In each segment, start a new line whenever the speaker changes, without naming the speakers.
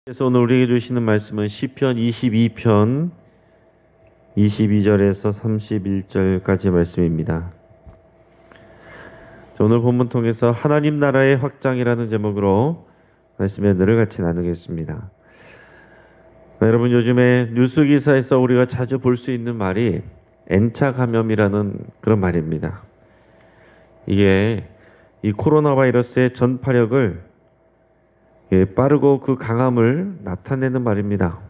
그래서 오늘 우리에게 주시는 말씀은 시편 22편 22절에서 31절까지 말씀입니다. 오늘 본문 통해서 하나님 나라의 확장이라는 제목으로 말씀의 늘을 같이 나누겠습니다. 여러분, 요즘에 뉴스 기사에서 우리가 자주 볼 수 있는 말이 N차 감염이라는 그런 말입니다. 이게 이 코로나 바이러스의 전파력을 빠르고 그 강함을 나타내는 말입니다.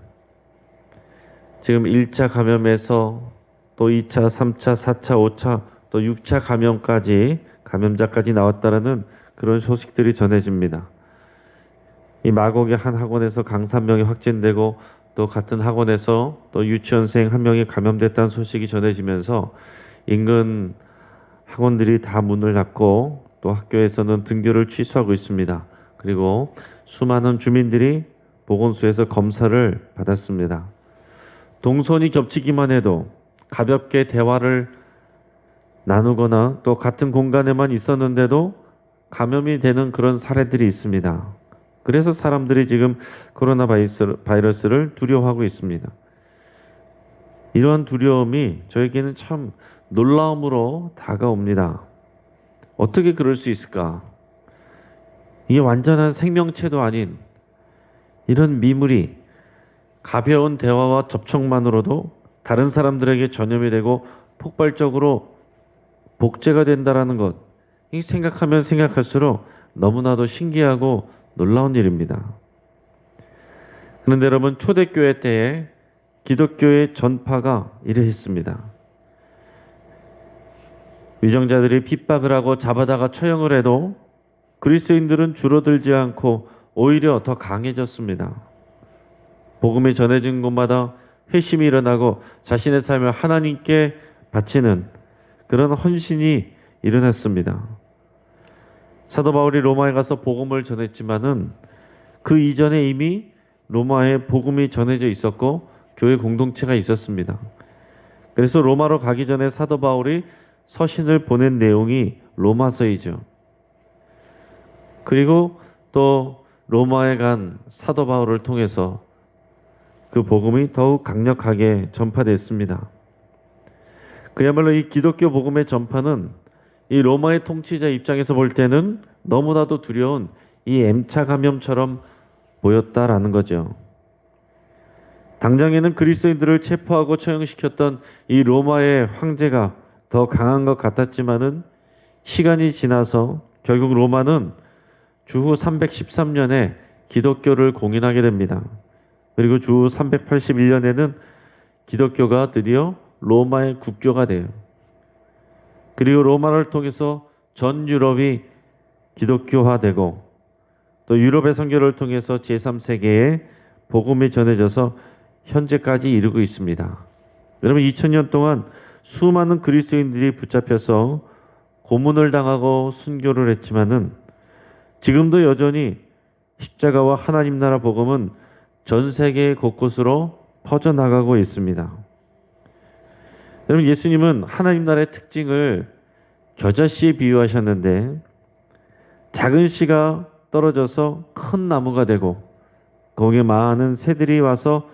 지금 1차 감염에서 또 2차, 3차, 4차, 5차, 또 6차 감염자까지 나왔다라는 그런 소식들이 전해집니다. 이 마곡의 한 학원에서 강 3명이 확진되고 또 같은 학원에서 또 유치원생 1명이 감염됐다는 소식이 전해지면서 인근 학원들이 다 문을 닫고 또 학교에서는 등교를 취소하고 있습니다. 그리고 수많은 주민들이 보건소에서 검사를 받았습니다. 동선이 겹치기만 해도 가볍게 대화를 나누거나 또 같은 공간에만 있었는데도 감염이 되는 그런 사례들이 있습니다. 그래서 사람들이 지금 코로나 바이러스를 두려워하고 있습니다. 이러한 두려움이 저에게는 참 놀라움으로 다가옵니다. 어떻게 그럴 수 있을까? 이게 완전한 생명체도 아닌 이런 미물이 가벼운 대화와 접촉만으로도 다른 사람들에게 전염이 되고 폭발적으로 복제가 된다라는 것, 이 생각하면 생각할수록 너무나도 신기하고 놀라운 일입니다. 그런데 여러분, 초대교회 때에 기독교의 전파가 이러했습니다. 위정자들이 핍박을 하고 잡아다가 처형을 해도 그리스도인들은 줄어들지 않고 오히려 더 강해졌습니다. 복음이 전해진 곳마다 회심이 일어나고 자신의 삶을 하나님께 바치는 그런 헌신이 일어났습니다. 사도 바울이 로마에 가서 복음을 전했지만은 그 이전에 이미 로마에 복음이 전해져 있었고 교회 공동체가 있었습니다. 그래서 로마로 가기 전에 사도 바울이 서신을 보낸 내용이 로마서이죠. 그리고 또 로마에 간 사도 바울을 통해서 그 복음이 더욱 강력하게 전파됐습니다. 그야말로 이 기독교 복음의 전파는 이 로마의 통치자 입장에서 볼 때는 너무나도 두려운 이 M차 감염처럼 보였다라는 거죠. 당장에는 그리스도인들을 체포하고 처형시켰던 이 로마의 황제가 더 강한 것 같았지만은 시간이 지나서 결국 로마는 주후 313년에 기독교를 공인하게 됩니다. 그리고 주후 381년에는 기독교가 드디어 로마의 국교가 돼요. 그리고 로마를 통해서 전 유럽이 기독교화되고 또 유럽의 선교를 통해서 제3세계에 복음이 전해져서 현재까지 이르고 있습니다. 여러분, 2000년 동안 수많은 그리스도인들이 붙잡혀서 고문을 당하고 순교를 했지만은 지금도 여전히 십자가와 하나님 나라 복음은 전 세계 곳곳으로 퍼져나가고 있습니다. 여러분, 예수님은 하나님 나라의 특징을 겨자씨에 비유하셨는데 작은 씨가 떨어져서 큰 나무가 되고 거기에 많은 새들이 와서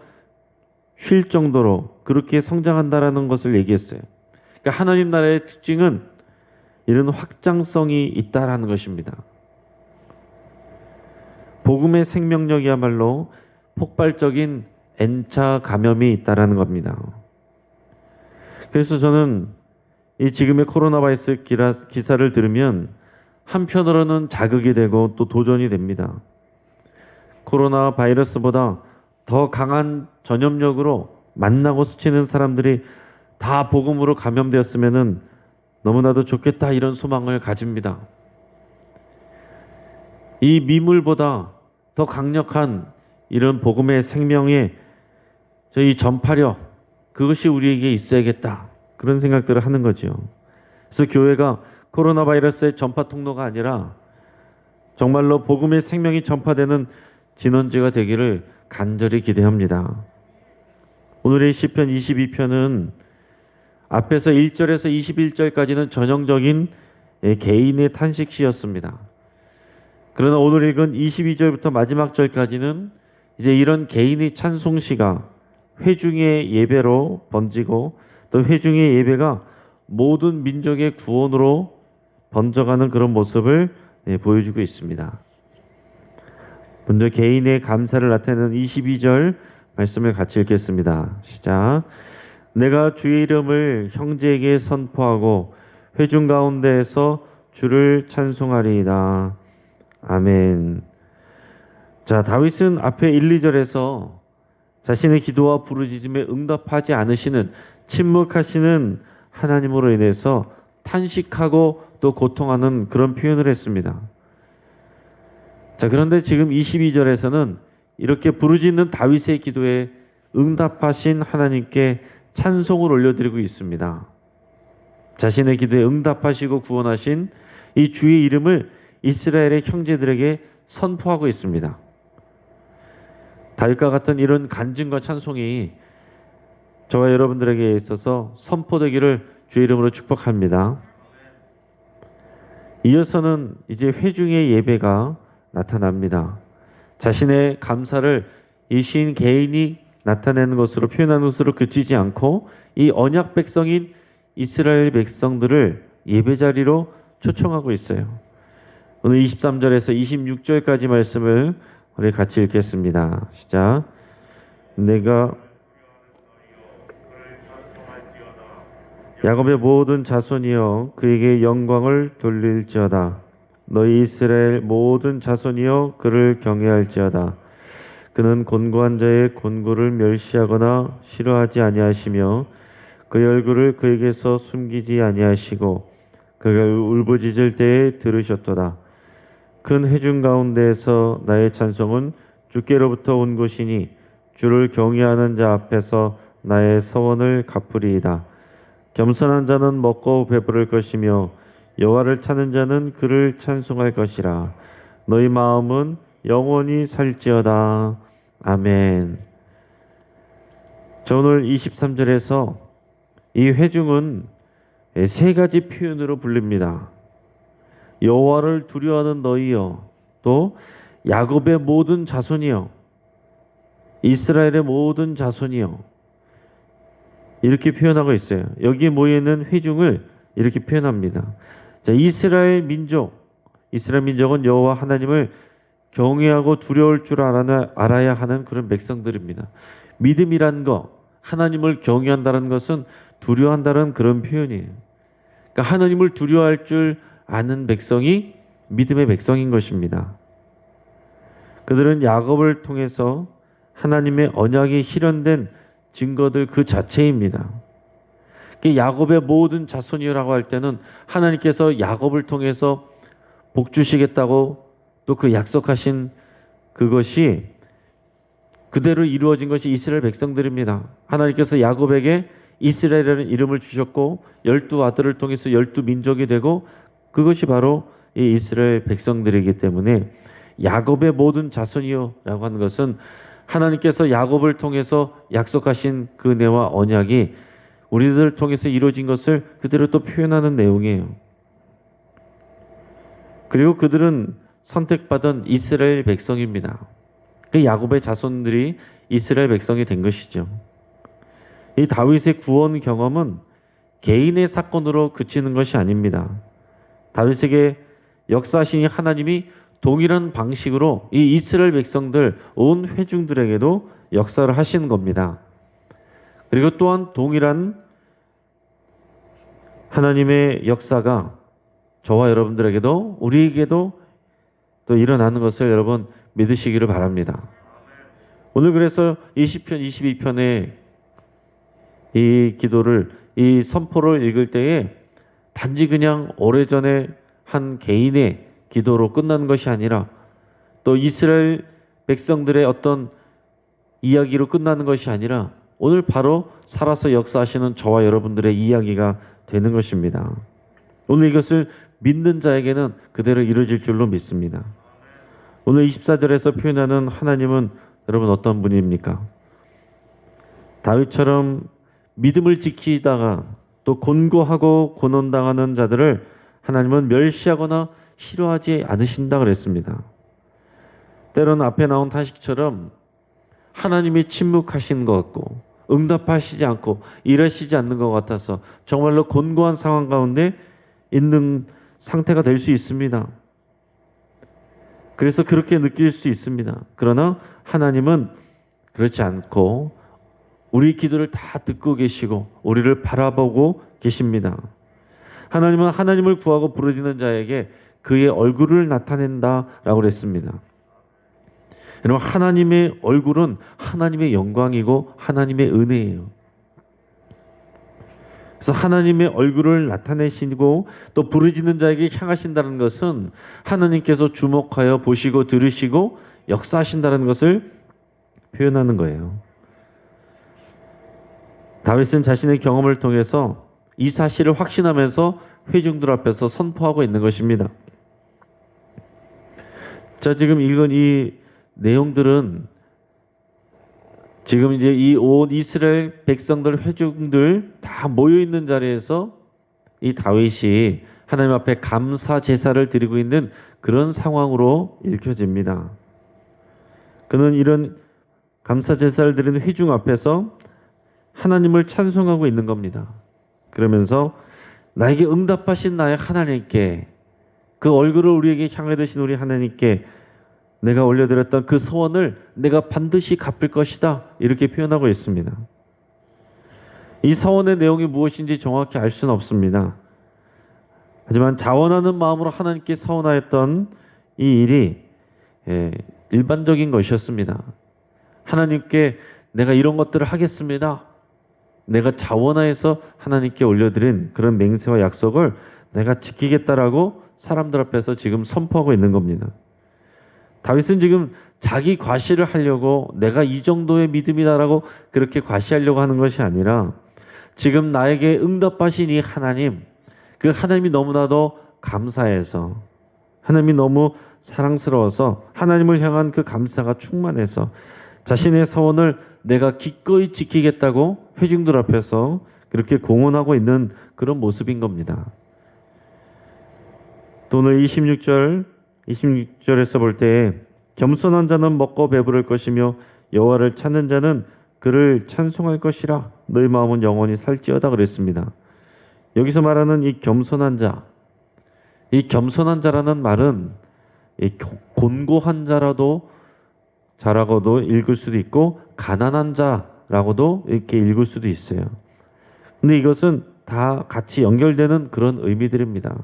쉴 정도로 그렇게 성장한다라는 것을 얘기했어요. 그러니까 하나님 나라의 특징은 이런 확장성이 있다라는 것입니다. 복음의 생명력이야말로 폭발적인 N차 감염이 있다라는 겁니다. 그래서 저는 이 지금의 코로나 바이러스 기사를 들으면 한편으로는 자극이 되고 또 도전이 됩니다. 코로나 바이러스보다 더 강한 전염력으로 만나고 스치는 사람들이 다 복음으로 감염되었으면 너무나도 좋겠다, 이런 소망을 가집니다. 이 미물보다 더 강력한 이런 복음의 생명의 저희 전파력, 그것이 우리에게 있어야겠다, 그런 생각들을 하는 거죠. 그래서 교회가 코로나 바이러스의 전파 통로가 아니라 정말로 복음의 생명이 전파되는 진원지가 되기를 간절히 기대합니다. 오늘의 시편 22편은 앞에서 1절에서 21절까지는 전형적인 개인의 탄식시였습니다. 그러나 오늘 읽은 22절부터 마지막 절까지는 이제 이런 개인의 찬송시가 회중의 예배로 번지고 또 회중의 예배가 모든 민족의 구원으로 번져가는 그런 모습을 보여주고 있습니다. 먼저 개인의 감사를 나타내는 22절 말씀을 같이 읽겠습니다. 시작. 내가 주의 이름을 형제에게 선포하고 회중 가운데에서 주를 찬송하리이다. 아멘. 자, 다윗은 앞에 1, 2절에서 자신의 기도와 부르짖음에 응답하지 않으시는 침묵하시는 하나님으로 인해서 탄식하고 또 고통하는 그런 표현을 했습니다. 자, 그런데 지금 22절에서는 이렇게 부르짖는 다윗의 기도에 응답하신 하나님께 찬송을 올려드리고 있습니다. 자신의 기도에 응답하시고 구원하신 이 주의 이름을 이스라엘의 형제들에게 선포하고 있습니다. 다윗과 같은 이런 간증과 찬송이 저와 여러분들에게 있어서 선포되기를 주의 이름으로 축복합니다. 이어서는 이제 회중의 예배가 나타납니다. 자신의 감사를 이 시인 개인이 나타내는 것으로 표현하는 것으로 그치지 않고 이 언약 백성인 이스라엘 백성들을 예배 자리로 초청하고 있어요. 오늘 23절에서 26절까지 말씀을 우리 같이 읽겠습니다. 시작. 내가 야곱의 모든 자손이여 그에게 영광을 돌릴지어다. 너희 이스라엘 모든 자손이여 그를 경외할지어다. 그는 곤고한 자의 곤고를 멸시하거나 싫어하지 아니하시며 그의 얼굴을 그에게서 숨기지 아니하시고 그가 울부짖을 때에 들으셨도다. 큰 회중 가운데에서 나의 찬송은 주께로부터 온 것이니 주를 경외하는 자 앞에서 나의 서원을 갚으리이다. 겸손한 자는 먹고 배부를 것이며 여호와를 찾는 자는 그를 찬송할 것이라. 너희 마음은 영원히 살지어다. 아멘. 저 오늘 23절에서 이 회중은 세 가지 표현으로 불립니다. 여호와를 두려워하는 너희여, 또 야곱의 모든 자손이여, 이스라엘의 모든 자손이여, 이렇게 표현하고 있어요. 여기에 모여있는 회중을 이렇게 표현합니다. 자, 이스라엘 민족은 여호와 하나님을 경외하고 두려울 줄 알아야 하는 그런 백성들입니다. 믿음이란 거, 하나님을 경외한다는 것은 두려워한다는 그런 표현이에요. 그러니까 하나님을 두려워할 줄 아는 백성이 믿음의 백성인 것입니다. 그들은 야곱을 통해서 하나님의 언약이 실현된 증거들 그 자체입니다. 야곱의 모든 자손이라고 할 때는 하나님께서 야곱을 통해서 복 주시겠다고 또 그 약속하신 그것이 그대로 이루어진 것이 이스라엘 백성들입니다. 하나님께서 야곱에게 이스라엘이라는 이름을 주셨고 12아들을 통해서 12민족이 되고 그것이 바로 이 이스라엘 백성들이기 때문에 야곱의 모든 자손이요 라고 하는 것은 하나님께서 야곱을 통해서 약속하신 그 은혜와 언약이 우리들을 통해서 이루어진 것을 그대로 또 표현하는 내용이에요. 그리고 그들은 선택받은 이스라엘 백성입니다. 그 야곱의 자손들이 이스라엘 백성이 된 것이죠. 이 다윗의 구원 경험은 개인의 사건으로 그치는 것이 아닙니다. 다윗에게 역사하신 하나님이 동일한 방식으로 이 이스라엘 백성들 온 회중들에게도 역사를 하시는 겁니다. 그리고 또한 동일한 하나님의 역사가 저와 여러분들에게도 우리에게도 또 일어나는 것을 여러분 믿으시기를 바랍니다. 오늘 그래서 이 시편 22편의 이 기도를 이 선포를 읽을 때에 단지 그냥 오래전에 한 개인의 기도로 끝나는 것이 아니라 또 이스라엘 백성들의 어떤 이야기로 끝나는 것이 아니라 오늘 바로 살아서 역사하시는 저와 여러분들의 이야기가 되는 것입니다. 오늘 이것을 믿는 자에게는 그대로 이루어질 줄로 믿습니다. 오늘 24절에서 표현하는 하나님은 여러분 어떤 분입니까? 다윗처럼 믿음을 지키다가 또 곤고하고 고난당하는 자들을 하나님은 멸시하거나 싫어하지 않으신다 그랬습니다. 때로는 앞에 나온 탄식처럼 하나님이 침묵하신 것 같고 응답하시지 않고 일하시지 않는 것 같아서 정말로 곤고한 상황 가운데 있는 상태가 될 수 있습니다. 그래서 그렇게 느낄 수 있습니다. 그러나 하나님은 그렇지 않고 우리 기도를 다 듣고 계시고 우리를 바라보고 계십니다. 하나님은 하나님을 구하고 부르짖는 자에게 그의 얼굴을 나타낸다라고 그랬습니다. 여러분, 하나님의 얼굴은 하나님의 영광이고 하나님의 은혜예요. 그래서 하나님의 얼굴을 나타내시고 또 부르짖는 자에게 향하신다는 것은 하나님께서 주목하여 보시고 들으시고 역사하신다는 것을 표현하는 거예요. 다윗은 자신의 경험을 통해서 이 사실을 확신하면서 회중들 앞에서 선포하고 있는 것입니다. 자, 지금 읽은 이 내용들은 지금 이제 이 온 이스라엘 백성들, 회중들 다 모여 있는 자리에서 이 다윗이 하나님 앞에 감사 제사를 드리고 있는 그런 상황으로 읽혀집니다. 그는 이런 감사 제사를 드리는 회중 앞에서 하나님을 찬송하고 있는 겁니다. 그러면서 나에게 응답하신 나의 하나님께, 그 얼굴을 우리에게 향해 드신 우리 하나님께 내가 올려드렸던 그 소원을 내가 반드시 갚을 것이다, 이렇게 표현하고 있습니다. 이 서원의 내용이 무엇인지 정확히 알 수는 없습니다. 하지만 자원하는 마음으로 하나님께 서원하였던 이 일이 일반적인 것이었습니다. 하나님께 내가 이런 것들을 하겠습니다, 내가 자원하여서 하나님께 올려드린 그런 맹세와 약속을 내가 지키겠다라고 사람들 앞에서 지금 선포하고 있는 겁니다. 다윗은 지금 자기 과시를 하려고 내가 이 정도의 믿음이다라고 그렇게 과시하려고 하는 것이 아니라 지금 나에게 응답하신 이 하나님, 그 하나님이 너무나도 감사해서, 하나님이 너무 사랑스러워서, 하나님을 향한 그 감사가 충만해서 자신의 서원을 내가 기꺼이 지키겠다고 회중들 앞에서 그렇게 공언하고 있는 그런 모습인 겁니다. 또 오늘 26절에서 볼 때 겸손한 자는 먹고 배부를 것이며 여호와를 찾는 자는 그를 찬송할 것이라 너희 마음은 영원히 살지어다 그랬습니다. 여기서 말하는 이 겸손한 자, 이 겸손한 자라는 말은 이 곤고한 자라고도 읽을 수도 있고 가난한 자라고도 이렇게 읽을 수도 있어요. 근데 이것은 다 같이 연결되는 그런 의미들입니다.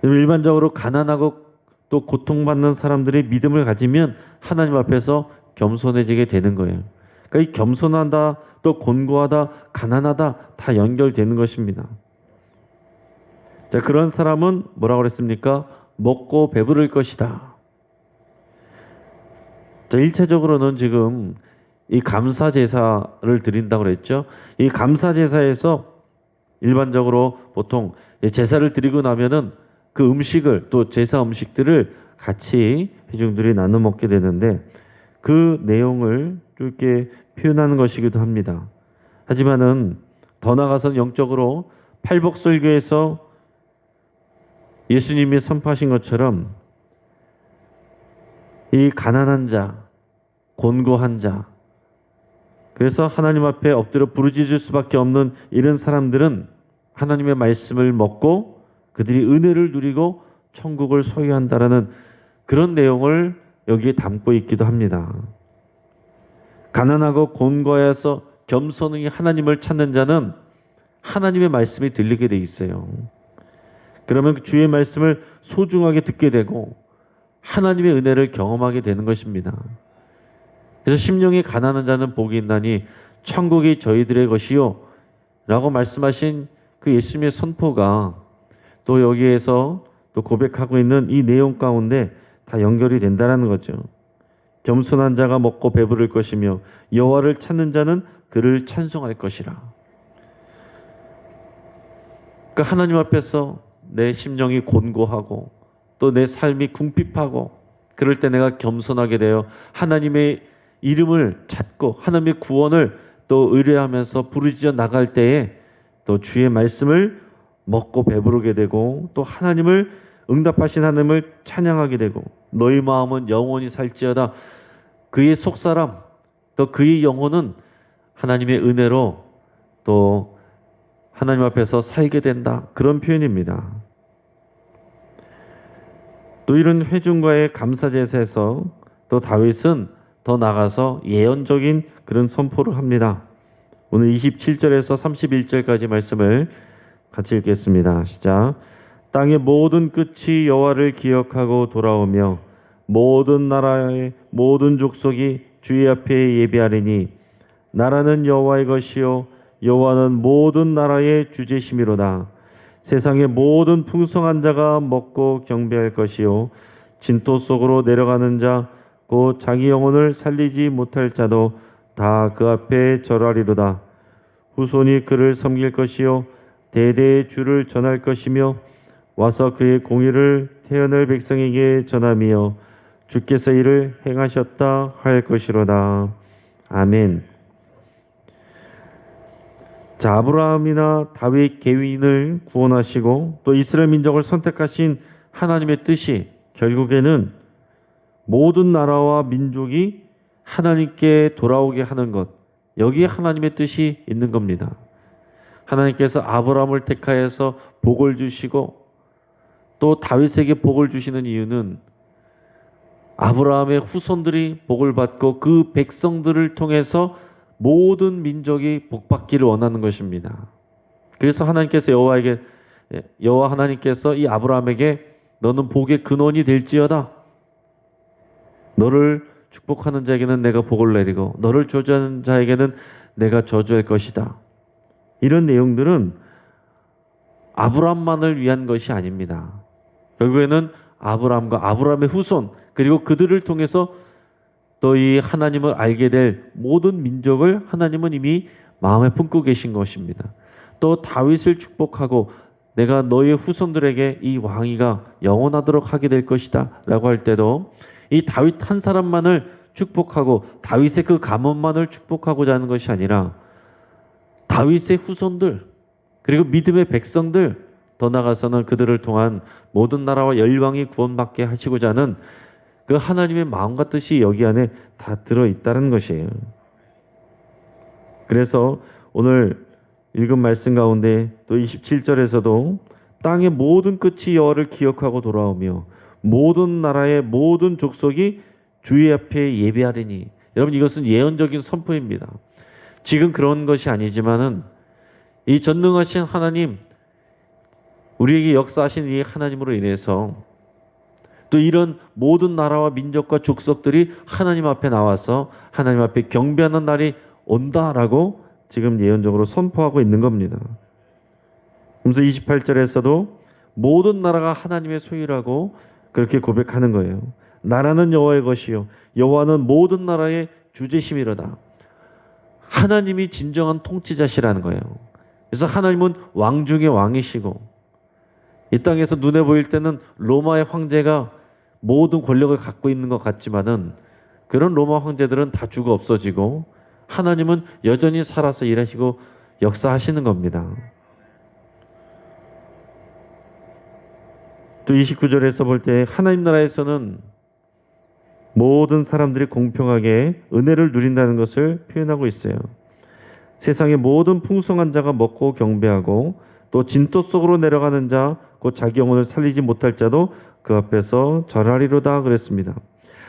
일반적으로 가난하고 또 고통받는 사람들이 믿음을 가지면 하나님 앞에서 겸손해지게 되는 거예요. 그러니까 이 겸손하다, 또 곤고하다, 가난하다 다 연결되는 것입니다. 자, 그런 사람은 뭐라고 그랬습니까? 먹고 배부를 것이다. 자, 1차적으로는 지금 이 감사 제사를 드린다고 그랬죠. 이 감사 제사에서 일반적으로 보통 제사를 드리고 나면은 그 음식을, 또 제사 음식들을 같이 회중들이 나눠 먹게 되는데 그 내용을 이렇게 표현하는 것이기도 합니다. 하지만은 더 나아가서 영적으로 팔복설교에서 예수님이 선포하신 것처럼 이 가난한 자, 곤고한 자, 그래서 하나님 앞에 엎드려 부르짖을 수밖에 없는 이런 사람들은 하나님의 말씀을 먹고 그들이 은혜를 누리고 천국을 소유한다라는 그런 내용을 여기에 담고 있기도 합니다. 가난하고 곤고해서 겸손히 하나님을 찾는 자는 하나님의 말씀이 들리게 돼 있어요. 그러면 주의 말씀을 소중하게 듣게 되고 하나님의 은혜를 경험하게 되는 것입니다. 그래서 심령이 가난한 자는 복이 있나니 천국이 저희들의 것이요 라고 말씀하신 그 예수님의 선포가 또 여기에서 또 고백하고 있는 이 내용 가운데 다 연결이 된다는 거죠. 겸손한 자가 먹고 배부를 것이며 여호와를 찾는 자는 그를 찬송할 것이라. 그러니까 하나님 앞에서 내 심령이 곤고하고 또 내 삶이 궁핍하고 그럴 때 내가 겸손하게 되어 하나님의 이름을 찾고 하나님의 구원을 또 의뢰하면서 부르짖어 나갈 때에 또 주의 말씀을 먹고 배부르게 되고 또 하나님을 응답하신 하나님을 찬양하게 되고 너희 마음은 영원히 살지어다, 그의 속사람, 또 그의 영혼은 하나님의 은혜로 또 하나님 앞에서 살게 된다. 그런 표현입니다. 또 이런 회중과의 감사제사에서 또 다윗은 더 나가서 예언적인 그런 선포를 합니다. 오늘 27절에서 31절까지 말씀을 같이 읽겠습니다. 시작. 땅의 모든 끝이 여호와를 기억하고 돌아오며 모든 나라의 모든 족속이 주의 앞에 예배하리니 나라는 여호와의 것이요 여호와는 모든 나라의 주제심이로다. 세상의 모든 풍성한 자가 먹고 경배할 것이요 진토 속으로 내려가는 자 곧 자기 영혼을 살리지 못할 자도 다 그 앞에 절하리로다. 후손이 그를 섬길 것이요 대대의 주를 전할 것이며 와서 그의 공의를 태어날 백성에게 전하며 주께서 이를 행하셨다 할 것이로다. 아멘. 자, 아브라함이나 다윗 계윈을 구원하시고 또 이스라엘 민족을 선택하신 하나님의 뜻이 결국에는 모든 나라와 민족이 하나님께 돌아오게 하는 것, 여기에 하나님의 뜻이 있는 겁니다. 하나님께서 아브라함을 택하여서 복을 주시고 또 다윗에게 복을 주시는 이유는 아브라함의 후손들이 복을 받고 그 백성들을 통해서 모든 민족이 복받기를 원하는 것입니다. 그래서 하나님께서 여호와 하나님께서 이 아브라함에게 너는 복의 근원이 될지어다. 너를 축복하는 자에게는 내가 복을 내리고 너를 저주하는 자에게는 내가 저주할 것이다. 이런 내용들은 아브라함만을 위한 것이 아닙니다. 결국에는 아브라함과 아브라함의 후손 그리고 그들을 통해서 또 이 하나님을 알게 될 모든 민족을 하나님은 이미 마음에 품고 계신 것입니다. 또 다윗을 축복하고 내가 너의 후손들에게 이 왕위가 영원하도록 하게 될 것이다 라고 할 때도 이 다윗 한 사람만을 축복하고 다윗의 그 가문만을 축복하고자 하는 것이 아니라 다윗의 후손들 그리고 믿음의 백성들 더 나아가서는 그들을 통한 모든 나라와 열방이 구원받게 하시고자 하는 그 하나님의 마음과 뜻이 여기 안에 다 들어있다는 것이에요. 그래서 오늘 읽은 말씀 가운데 또 27절에서도 땅의 모든 끝이 여호와를 기억하고 돌아오며 모든 나라의 모든 족속이 주의 앞에 예배하리니. 여러분 이것은 예언적인 선포입니다. 지금 그런 것이 아니지만은 이 전능하신 하나님 우리에게 역사하신 이 하나님으로 인해서 또 이런 모든 나라와 민족과 족속들이 하나님 앞에 나와서 하나님 앞에 경배하는 날이 온다라고 지금 예언적으로 선포하고 있는 겁니다. 그래서 28절에서도 모든 나라가 하나님의 소유라고 그렇게 고백하는 거예요. 나라는 여호와의 것이요 여호와는 모든 나라의 주제심이로다. 하나님이 진정한 통치자시라는 거예요. 그래서 하나님은 왕 중의 왕이시고 이 땅에서 눈에 보일 때는 로마의 황제가 모든 권력을 갖고 있는 것 같지만은 그런 로마 황제들은 다 죽어 없어지고 하나님은 여전히 살아서 일하시고 역사하시는 겁니다. 또 29절에서 볼 때 하나님 나라에서는 모든 사람들이 공평하게 은혜를 누린다는 것을 표현하고 있어요. 세상의 모든 풍성한 자가 먹고 경배하고 또 진토 속으로 내려가는 자 곧 자기 영혼을 살리지 못할 자도 그 앞에서 절하리로다 그랬습니다.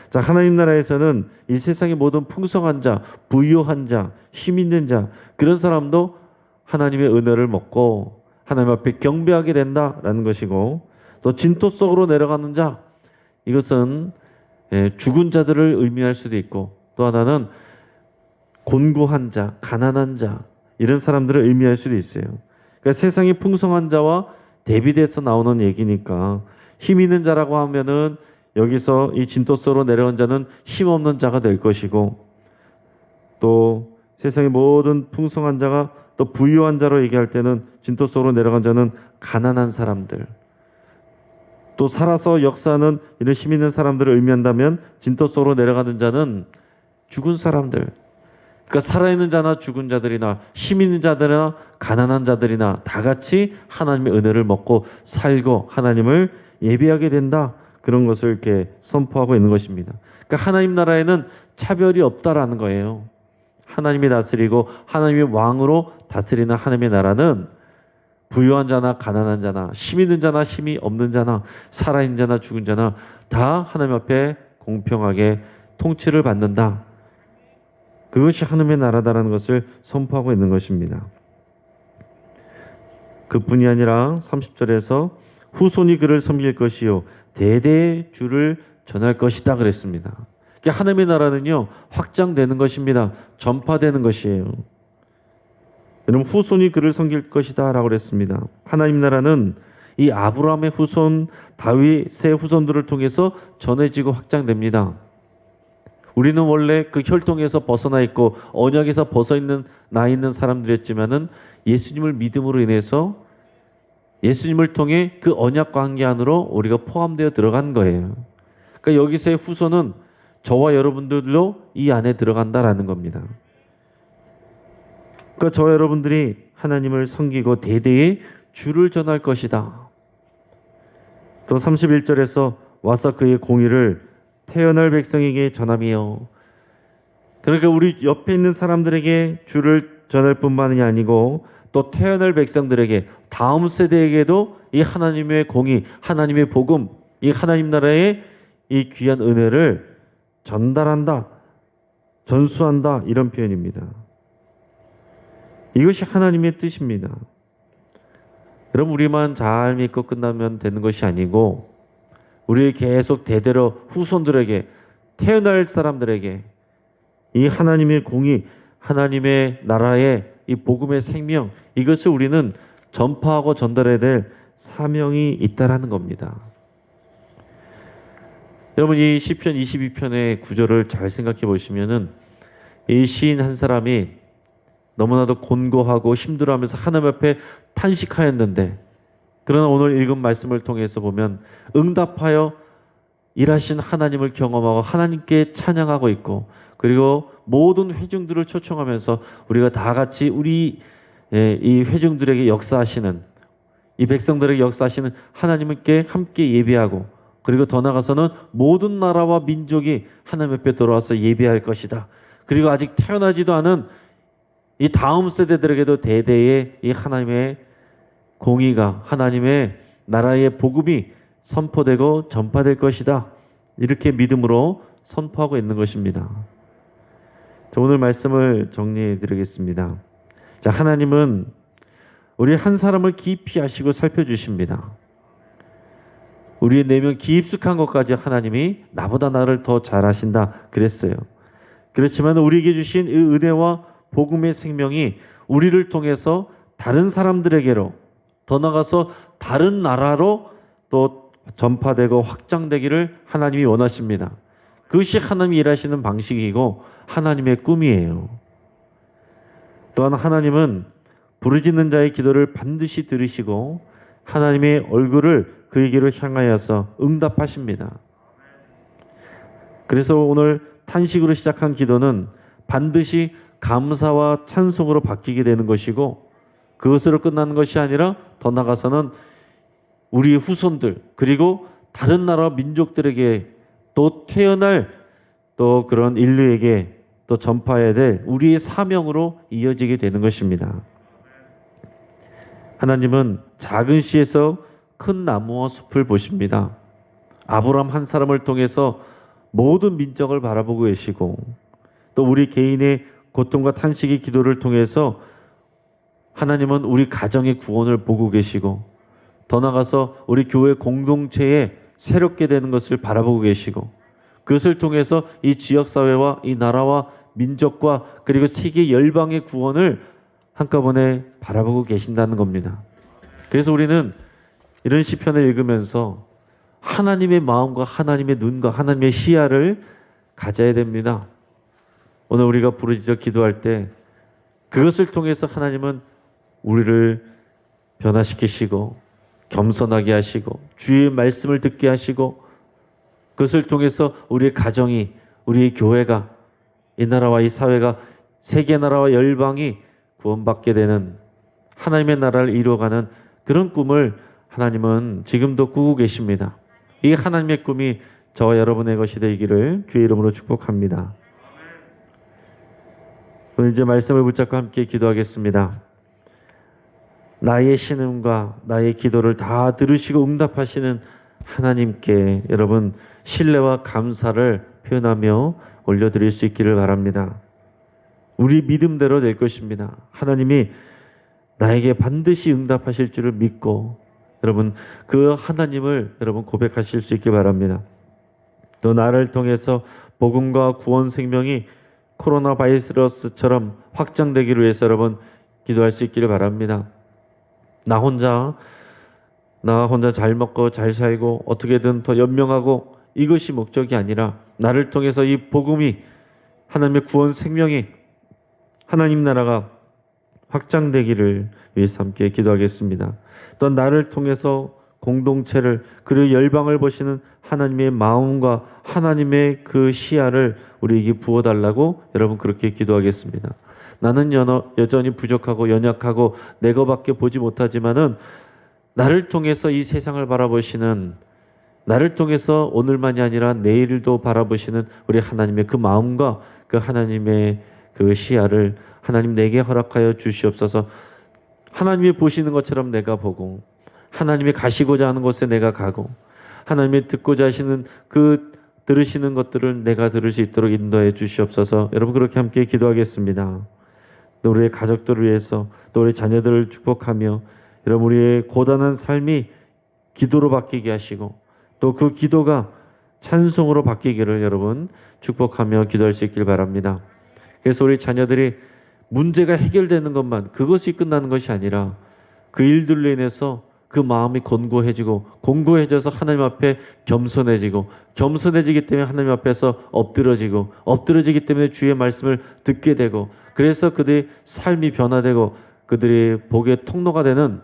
자, 하나님 나라에서는 이 세상의 모든 풍성한 자, 부유한 자, 힘 있는 자 그런 사람도 하나님의 은혜를 먹고 하나님 앞에 경배하게 된다라는 것이고 또 진토 속으로 내려가는 자 이것은 죽은 자들을 의미할 수도 있고 또 하나는 곤고한 자, 가난한 자 이런 사람들을 의미할 수도 있어요. 그러니까 세상의 풍성한 자와 대비돼서 나오는 얘기니까 힘 있는 자라고 하면은 여기서 이 진토 속으로 내려온 자는 힘없는 자가 될 것이고 또 세상의 모든 풍성한 자가 또 부유한 자로 얘기할 때는 진토 속으로 내려간 자는 가난한 사람들 또 살아서 역사하는 이런 힘 있는 사람들을 의미한다면 진토 속으로 내려가는 자는 죽은 사람들 그러니까 살아있는 자나 죽은 자들이나 힘 있는 자들이나 가난한 자들이나 다 같이 하나님의 은혜를 먹고 살고 하나님을 예배하게 된다. 그런 것을 이렇게 선포하고 있는 것입니다. 그러니까 하나님 나라에는 차별이 없다라는 거예요. 하나님이 다스리고 하나님이 왕으로 다스리는 하나님의 나라는 부유한 자나 가난한 자나 힘 있는 자나 힘이 없는 자나 살아있는 자나 죽은 자나 다 하나님 앞에 공평하게 통치를 받는다. 그것이 하나님의 나라다라는 것을 선포하고 있는 것입니다. 그뿐이 아니라 30절에서 후손이 그를 섬길 것이요 대대의 주를 전할 것이다 그랬습니다. 그러니까 하나님의 나라는요 확장되는 것입니다. 전파되는 것이에요. 여러분 후손이 그를 섬길 것이다 라고 그랬습니다. 하나님 나라는 이 아브라함의 후손 다윗의 후손들을 통해서 전해지고 확장됩니다. 우리는 원래 그 혈통에서 벗어나 있고 언약에서 나 있는 사람들이었지만은 예수님을 믿음으로 인해서 예수님을 통해 그 언약 관계 안으로 우리가 포함되어 들어간 거예요. 그러니까 여기서의 후손은 저와 여러분들도 이 안에 들어간다라는 겁니다. 그러니까 저와 여러분들이 하나님을 섬기고 대대의 주를 전할 것이다. 또 31절에서 와서 그의 공의를 태어날 백성에게 전함이요. 그러니까 우리 옆에 있는 사람들에게 주를 전할 뿐만이 아니고 또 태어날 백성들에게 다음 세대에게도 이 하나님의 공의, 하나님의 복음, 이 하나님 나라의 이 귀한 은혜를 전달한다, 전수한다 이런 표현입니다. 이것이 하나님의 뜻입니다. 여러분 우리만 잘 믿고 끝나면 되는 것이 아니고 우리 계속 대대로 후손들에게 태어날 사람들에게 이 하나님의 공의, 하나님의 나라의 이 복음의 생명 이것을 우리는 전파하고 전달해야 될 사명이 있다라는 겁니다. 여러분 이 시편 22편의 구절을 잘 생각해 보시면은 이 시인 한 사람이 너무나도 곤고하고 힘들어하면서 하나님 앞에 탄식하였는데 그러나 오늘 읽은 말씀을 통해서 보면 응답하여 일하신 하나님을 경험하고 하나님께 찬양하고 있고 그리고 모든 회중들을 초청하면서 우리가 다 같이 우리 이 회중들에게 역사하시는 이 백성들에게 역사하시는 하나님께 함께 예배하고 그리고 더 나아가서는 모든 나라와 민족이 하나님 앞에 돌아와서 예배할 것이다. 그리고 아직 태어나지도 않은 이 다음 세대들에게도 대대의 이 하나님의 공의가 하나님의 나라의 복음이 선포되고 전파될 것이다. 이렇게 믿음으로 선포하고 있는 것입니다. 자, 오늘 말씀을 정리해 드리겠습니다. 자, 하나님은 우리 한 사람을 깊이 아시고 살펴주십니다. 우리의 내면 깊숙한 것까지 하나님이 나보다 나를 더 잘 아신다 그랬어요. 그렇지만 우리에게 주신 이 은혜와 복음의 생명이 우리를 통해서 다른 사람들에게로 더 나아가서 다른 나라로 또 전파되고 확장되기를 하나님이 원하십니다. 그것이 하나님이 일하시는 방식이고 하나님의 꿈이에요. 또한 하나님은 부르짖는 자의 기도를 반드시 들으시고 하나님의 얼굴을 그에게로 향하여서 응답하십니다. 그래서 오늘 탄식으로 시작한 기도는 반드시 감사와 찬송으로 바뀌게 되는 것이고 그것으로 끝나는 것이 아니라 더 나아가서는 우리 후손들 그리고 다른 나라 민족들에게 또 태어날 또 그런 인류에게 또 전파해야 될 우리의 사명으로 이어지게 되는 것입니다. 하나님은 작은 씨에서 큰 나무와 숲을 보십니다. 아브라함 한 사람을 통해서 모든 민족을 바라보고 계시고 또 우리 개인의 고통과 탄식의 기도를 통해서 하나님은 우리 가정의 구원을 보고 계시고 더 나아가서 우리 교회 공동체에 새롭게 되는 것을 바라보고 계시고 그것을 통해서 이 지역사회와 이 나라와 민족과 그리고 세계 열방의 구원을 한꺼번에 바라보고 계신다는 겁니다. 그래서 우리는 이런 시편을 읽으면서 하나님의 마음과 하나님의 눈과 하나님의 시야를 가져야 됩니다. 오늘 우리가 부르짖어 기도할 때 그것을 통해서 하나님은 우리를 변화시키시고 겸손하게 하시고 주의 말씀을 듣게 하시고 그것을 통해서 우리의 가정이 우리의 교회가 이 나라와 이 사회가 세계 나라와 열방이 구원받게 되는 하나님의 나라를 이루어가는 그런 꿈을 하나님은 지금도 꾸고 계십니다. 이 하나님의 꿈이 저와 여러분의 것이 되기를 주의 이름으로 축복합니다. 오늘 이제 말씀을 붙잡고 함께 기도하겠습니다. 나의 신음과 나의 기도를 다 들으시고 응답하시는 하나님께 여러분 신뢰와 감사를 표현하며 올려드릴 수 있기를 바랍니다. 우리 믿음대로 될 것입니다. 하나님이 나에게 반드시 응답하실 줄을 믿고 여러분 그 하나님을 여러분 고백하실 수 있기 바랍니다. 또 나를 통해서 복음과 구원 생명이 코로나 바이러스처럼 확장되기를 위해서 여러분 기도할 수 있기를 바랍니다. 나 혼자 잘 먹고 잘 살고 어떻게든 더 연명하고 이것이 목적이 아니라 나를 통해서 이 복음이 하나님의 구원 생명이 하나님 나라가 확장되기를 위해서 함께 기도하겠습니다. 또 나를 통해서 공동체를 그리고 열방을 보시는 하나님의 마음과 하나님의 그 시야를 우리에게 부어달라고 여러분 그렇게 기도하겠습니다. 나는 여전히 부족하고 연약하고 내 것밖에 보지 못하지만은 나를 통해서 이 세상을 바라보시는 나를 통해서 오늘만이 아니라 내일도 바라보시는 우리 하나님의 그 마음과 그 하나님의 그 시야를 하나님 내게 허락하여 주시옵소서. 하나님이 보시는 것처럼 내가 보고 하나님이 가시고자 하는 곳에 내가 가고 하나님이 듣고자 하시는 그 들으시는 것들을 내가 들을 수 있도록 인도해 주시옵소서. 여러분 그렇게 함께 기도하겠습니다. 또 우리의 가족들을 위해서 또 우리 자녀들을 축복하며 여러분 우리의 고단한 삶이 기도로 바뀌게 하시고 또 그 기도가 찬송으로 바뀌기를 여러분 축복하며 기도할 수 있길 바랍니다. 그래서 우리 자녀들이 문제가 해결되는 것만 그것이 끝나는 것이 아니라 그 일들로 인해서 그 마음이 공고해져서 하나님 앞에 겸손해지기 때문에 하나님 앞에서 엎드러지기 때문에 주의 말씀을 듣게 되고 그래서 그들의 삶이 변화되고 그들이 복의 통로가 되는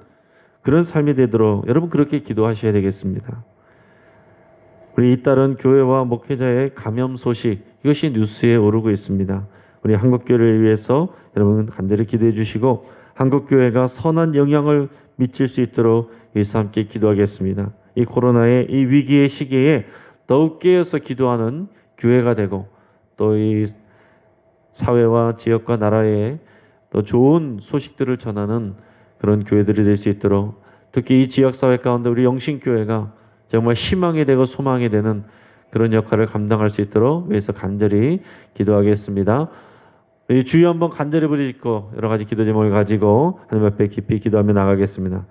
그런 삶이 되도록 여러분 그렇게 기도하셔야 되겠습니다. 우리 잇따른 교회와 목회자의 감염 소식 이것이 뉴스에 오르고 있습니다. 우리 한국교회를 위해서 여러분 간절히 기도해 주시고 한국교회가 선한 영향을 미칠 수 있도록 위해서 함께 기도하겠습니다. 이 코로나의 이 위기의 시기에 더욱 깨어서 기도하는 교회가 되고 또 이 사회와 지역과 나라에 더 좋은 소식들을 전하는 그런 교회들이 될 수 있도록 특히 이 지역사회 가운데 우리 영신교회가 정말 희망이 되고 소망이 되는 그런 역할을 감당할 수 있도록 위해서 간절히 기도하겠습니다. 주여 한번 간절히 부르짖고 여러 가지 기도 제목을 가지고 하나님 앞에 깊이 기도하며 나가겠습니다.